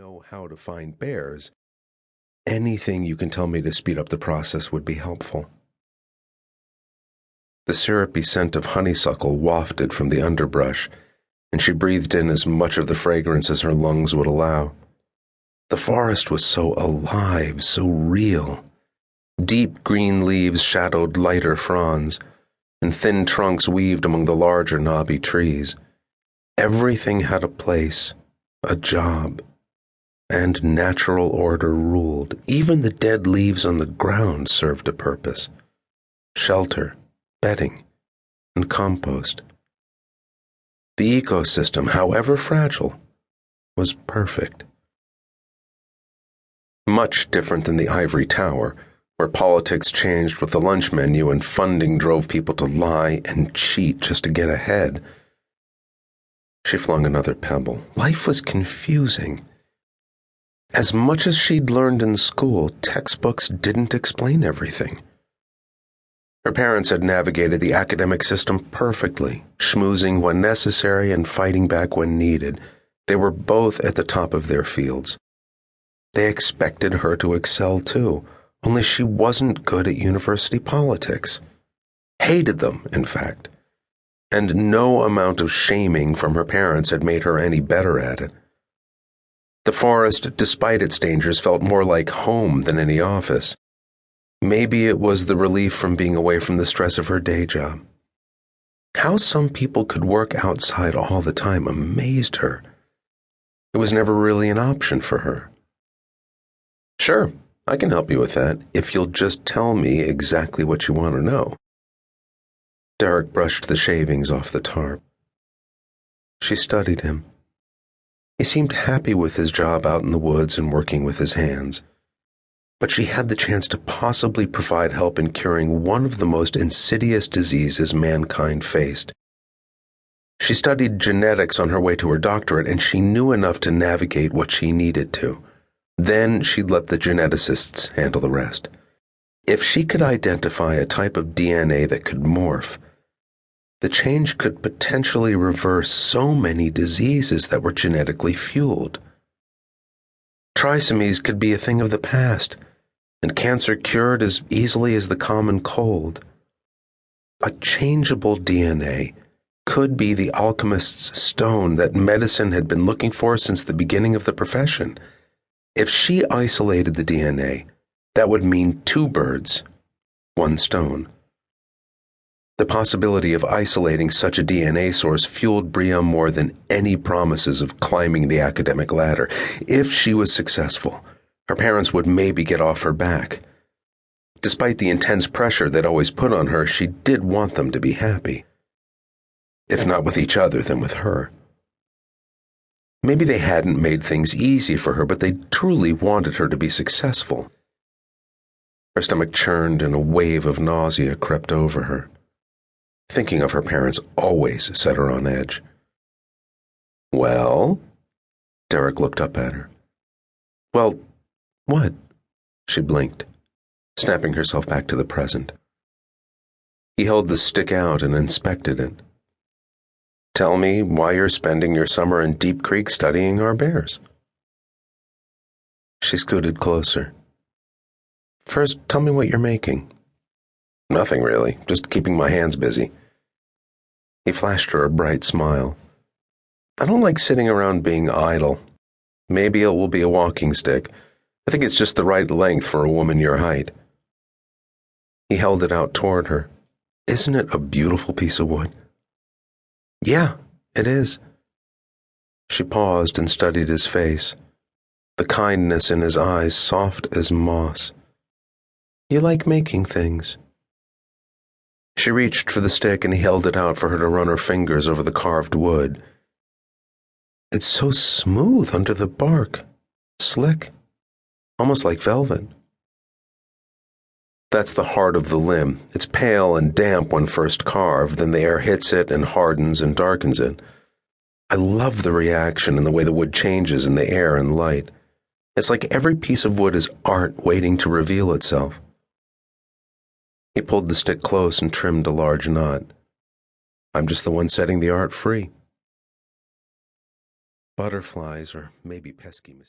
know how to find bears, anything you can tell me to speed up the process would be helpful." The syrupy scent of honeysuckle wafted from the underbrush, and she breathed in as much of the fragrance as her lungs would allow. The forest was so alive, so real. Deep green leaves shadowed lighter fronds, and thin trunks weaved among the larger knobby trees. Everything had a place, a job, and natural order ruled. Even the dead leaves on the ground served a purpose: shelter, bedding, and compost. The ecosystem, however fragile, was perfect. Much different than the ivory tower, where politics changed with the lunch menu and funding drove people to lie and cheat just to get ahead. She flung another pebble. Life was confusing. As much as she'd learned in school, textbooks didn't explain everything. Her parents had navigated the academic system perfectly, schmoozing when necessary and fighting back when needed. They were both at the top of their fields. They expected her to excel too, only she wasn't good at university politics. Hated them, in fact. And no amount of shaming from her parents had made her any better at it. The forest, despite its dangers, felt more like home than any office. Maybe it was the relief from being away from the stress of her day job. How some people could work outside all the time amazed her. It was never really an option for her. "Sure, I can help you with that, if you'll just tell me exactly what you want to know." Derek brushed the shavings off the tarp. She studied him. He seemed happy with his job out in the woods and working with his hands. But she had the chance to possibly provide help in curing one of the most insidious diseases mankind faced. She studied genetics on her way to her doctorate, and she knew enough to navigate what she needed to. Then she'd let the geneticists handle the rest. If she could identify a type of DNA that could morph, the change could potentially reverse so many diseases that were genetically fueled. Trisomies could be a thing of the past, and cancer cured as easily as the common cold. A changeable DNA could be the alchemist's stone that medicine had been looking for since the beginning of the profession. If she isolated the DNA, that would mean 2 birds, 1 stone. The possibility of isolating such a DNA source fueled Bria more than any promises of climbing the academic ladder. If she was successful, her parents would maybe get off her back. Despite the intense pressure they'd always put on her, she did want them to be happy. If not with each other, then with her. Maybe they hadn't made things easy for her, but they truly wanted her to be successful. Her stomach churned and a wave of nausea crept over her. Thinking of her parents always set her on edge. "Well?" Derek looked up at her. "Well, what?" She blinked, snapping herself back to the present. He held the stick out and inspected it. "Tell me why you're spending your summer in Deep Creek studying our bears." She scooted closer. "First, tell me what you're making." "Nothing really, just keeping my hands busy." He flashed her a bright smile. "I don't like sitting around being idle. Maybe it will be a walking stick. I think it's just the right length for a woman your height." He held it out toward her. "Isn't it a beautiful piece of wood?" "Yeah, it is." She paused and studied his face, the kindness in his eyes soft as moss. "You like making things." She reached for the stick and he held it out for her to run her fingers over the carved wood. "It's so smooth under the bark, slick, almost like velvet." "That's the heart of the limb. It's pale and damp when first carved, then the air hits it and hardens and darkens it. I love the reaction and the way the wood changes in the air and light. It's like every piece of wood is art waiting to reveal itself." He pulled the stick close and trimmed a large knot. "I'm just the one setting the art free." Butterflies, or maybe pesky mosquitoes.